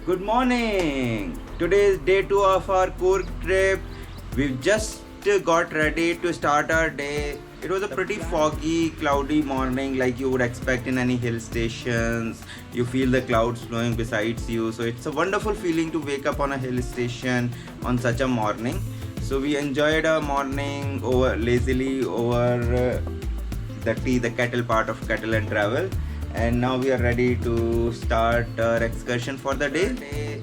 Good morning! Today is day 2 of our Coorg trip. We've just got ready to start our day. It was a pretty foggy, cloudy morning like you would expect in any hill stations. You feel the clouds flowing besides you. So it's a wonderful feeling to wake up on a hill station on such a morning. So we enjoyed our morning lazily over the kettle part of kettle and travel. And now we are ready to start our excursion for the day.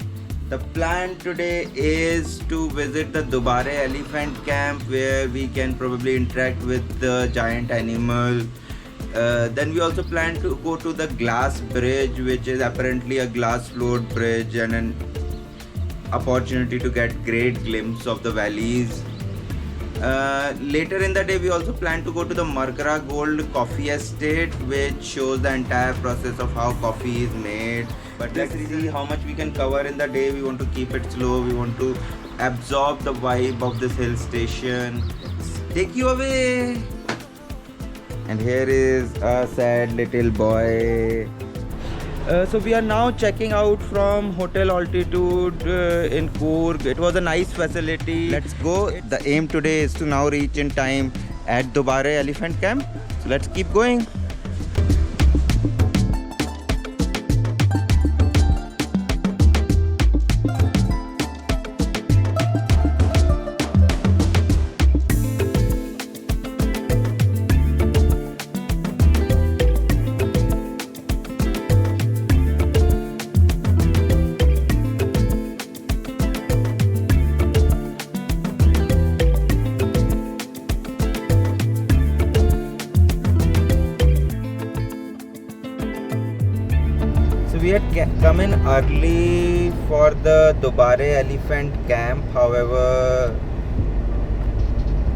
The plan today is to visit the Dubare elephant camp where we can probably interact with the giant animal. Then we also plan to go to the glass bridge, which is apparently a glass floored bridge and an opportunity to get great glimpse of the valleys. Later in the day we also plan to go to the Mercara Coffee Estate, which shows the entire process of how coffee is made. But let's see how much we can cover in the day. We want to keep it slow. We want to absorb the vibe of this hill station. Take you away. And here is a sad little boy. So we are now checking out from Hotel Altitude in Coorg. It was a nice facility. Let's go. The aim today is to now reach in time at Dubare Elephant Camp. So let's keep going. We had come in early for the Dubare elephant camp. However,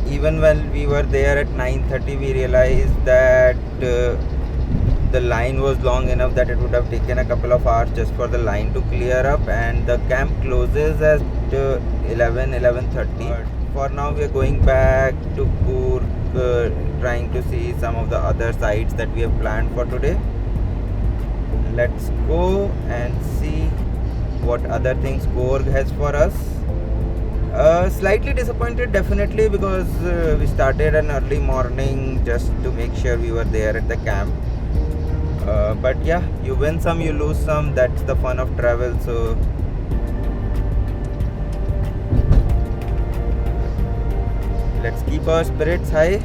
even when we were there at 9:30, we realized that the line was long enough that it would have taken a couple of hours just for the line to clear up, and the camp closes at 11:30. For now, we are going back to Coorg, trying to see some of the other sites that we have planned for today. Let's go and see what other things Coorg has for us. Slightly disappointed definitely because we started an early morning just to make sure we were there at the camp. But yeah, you win some, you lose some. That's the fun of travel. So let's keep our spirits high.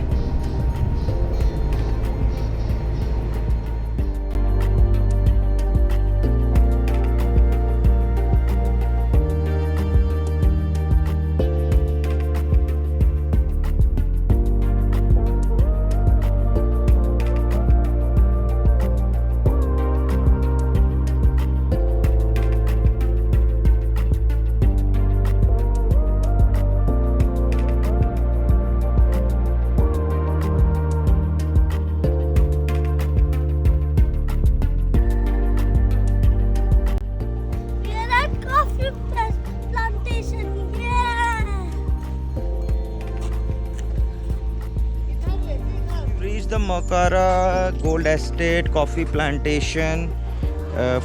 The Mercara Gold Estate Coffee Plantation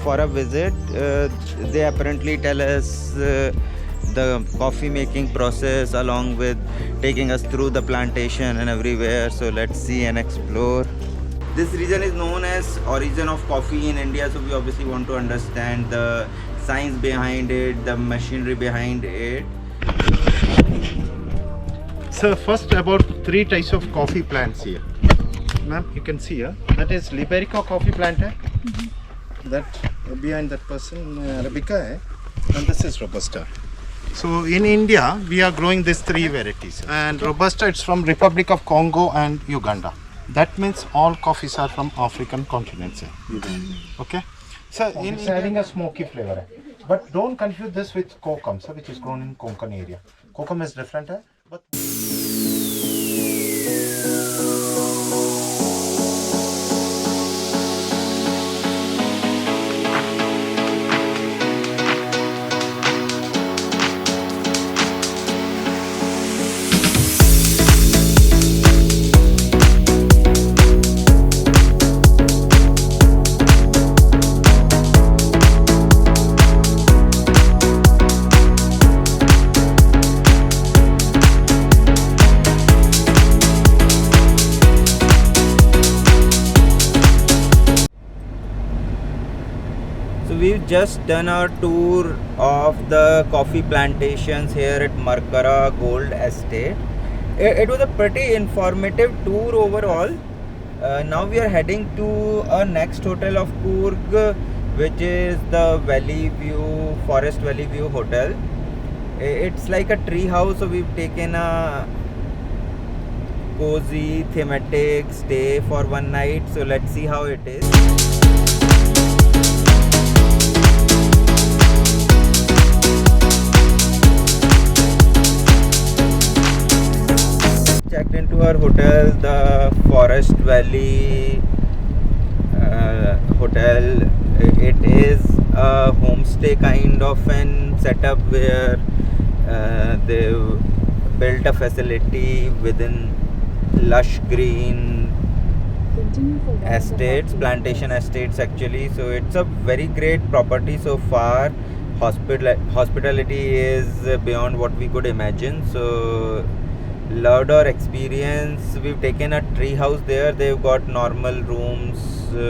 for a visit. They apparently tell us the coffee making process along with taking us through the plantation and everywhere. So let's see and explore. This region is known as origin of coffee in India, so we obviously want to understand the science behind it, the machinery behind it. So first about 3 types of coffee plants here. Ma'am, you can see here, that is Liberica coffee plant hai. That behind that person Arabica hai. And this is Robusta. So in India we are growing these 3 varieties, and Robusta it's from Republic of Congo and Uganda. That means all coffees are from African continents. Okay, so it's having a smoky flavor, but don't confuse this with kokum, which is grown in Konkan area. Kokum is different, but we've just done our tour of the coffee plantations here at Mercara Gold Estate. It was a pretty informative tour overall. Now we are heading to our next hotel of Coorg, which is the Forest Valley View Hotel. It's like a tree house, so we've taken a cozy thematic stay for one night. So let's see how it is. Checked into our hotel, the Forest Valley Hotel. It is a homestay kind of an setup where they've built a facility within lush green estates, plantation estates actually. So it's a very great property so far. Hospitality is beyond what we could imagine. So loved our experience. We've taken a tree house there. They've got normal rooms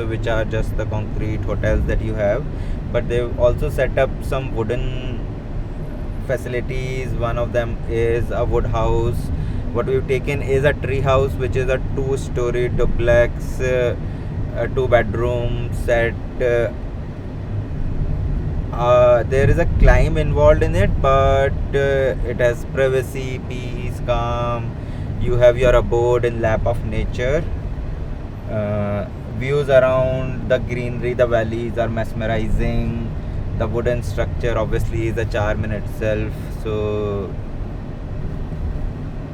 which are just the concrete hotels that you have, but they've also set up some wooden facilities. One of them is a wood house. What we've taken is a tree house, which is a 2-story duplex, 2-bedroom set. There is a climb involved in it, but it has privacy, peace, calm. You have your abode in lap of nature. Views around the greenery, the valleys are mesmerizing. The wooden structure obviously is a charm in itself. So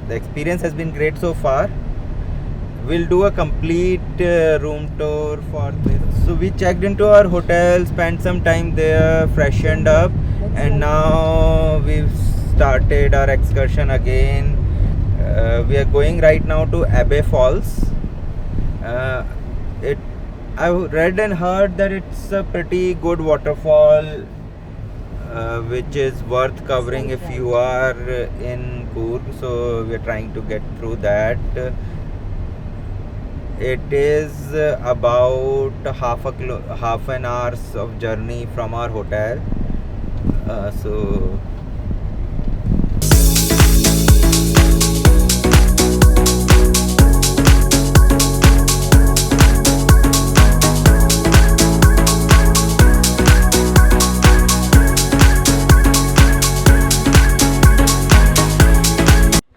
the experience has been great so far. We'll do a complete room tour for this. So we checked into our hotel, spent some time there, freshened up, and now we've started our excursion again. We are going right now to Abbey Falls. I've read and heard that it's a pretty good waterfall, which is worth covering if you are in Coorg. So we're trying to get through that. It is about half an hour's of journey from our hotel.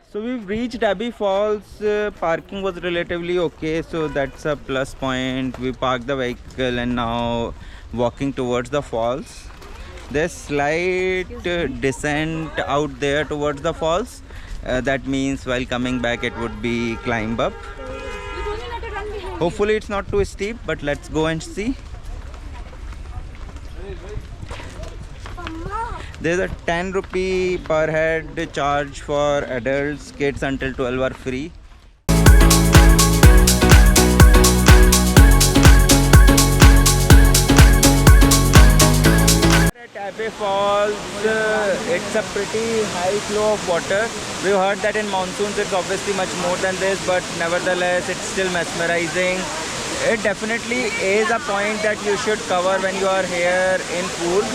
So we've reached Abbey Falls. Parking was relatively okay, so that's a plus point. We parked the vehicle and now walking towards the falls. There's slight descent out there towards the falls. That means while coming back it would be climb up. Hopefully it's not too steep, but let's go and see. There's a 10 rupee per head charge for adults. Kids until 12 are free. At Abbey Falls, it's a pretty high flow of water. We've heard that in monsoons it's obviously much more than this, but nevertheless it's still mesmerizing. It definitely is a point that you should cover when you are here in Coorg.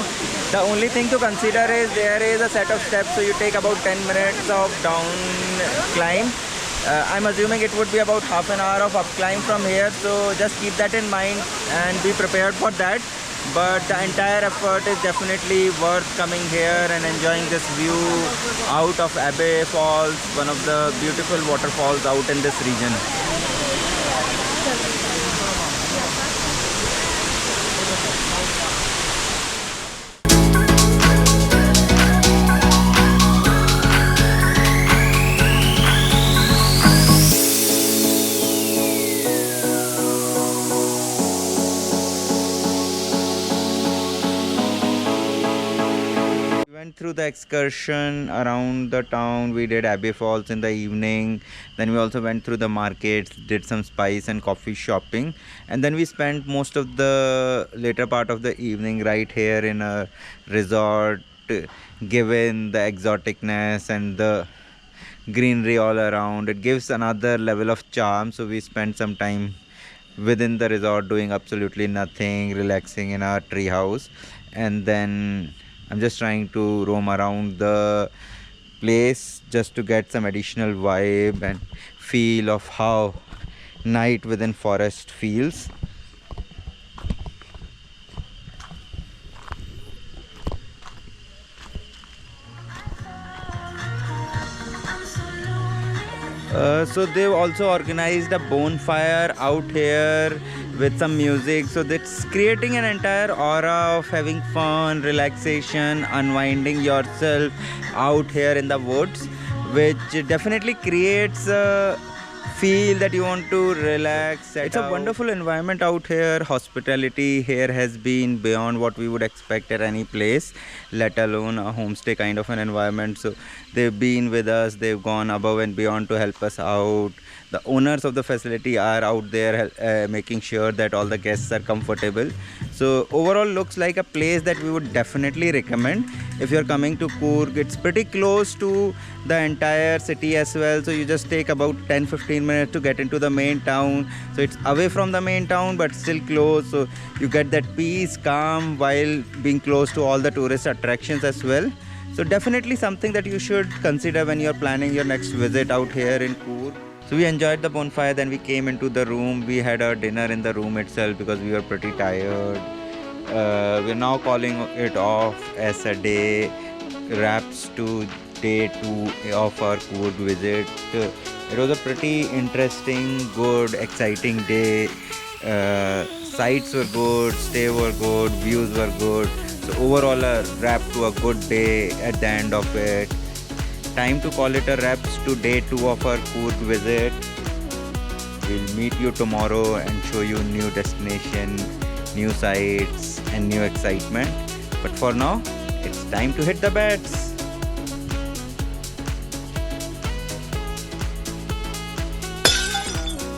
The only thing to consider is there is a set of steps, so you take about 10 minutes of down climb. I'm assuming it would be about half an hour of up climb from here, so just keep that in mind and be prepared for that. But the entire effort is definitely worth coming here and enjoying this view out of Abbey Falls, one of the beautiful waterfalls out in this region. Through the excursion around the town. We did Abbey Falls in the evening, then we also went through the markets, did some spice and coffee shopping, and then we spent most of the later part of the evening right here in a resort, given the exoticness and the greenery all around. It gives another level of charm, so we spent some time within the resort doing absolutely nothing, relaxing in our tree house. and then I'm just trying to roam around the place just to get some additional vibe and feel of how night within forest feels. So they've also organized a bonfire out here with some music, so that's creating an entire aura of having fun, relaxation, unwinding yourself out here in the woods, which definitely creates a feel that you want to relax. It's a wonderful environment out here. Hospitality here has been beyond what we would expect at any place, let alone a homestay kind of an environment. So they've been with us, they've gone above and beyond to help us out. The owners of the facility are out there making sure that all the guests are comfortable. So overall looks like a place that we would definitely recommend if you're coming to Coorg. It's pretty close to the entire city as well, so you just take about 10-15 minutes to get into the main town. So it's away from the main town but still close, so you get that peace, calm, while being close to all the tourist attractions as well. So definitely something that you should consider when you're planning your next visit out here in Coorg. So we enjoyed the bonfire, then we came into the room. We had our dinner in the room itself because we were pretty tired. We're now calling it off as a day. Wraps to day 2 of our Coorg visit. It was a pretty interesting, good, exciting day. Sights were good, stay were good, views were good. So overall a wrap to a good day at the end of it. Time to call it a wraps to day 2 of our Coorg visit. We'll meet you tomorrow and show you new destination, new sights and new excitement. But for now, it's time to hit the beds.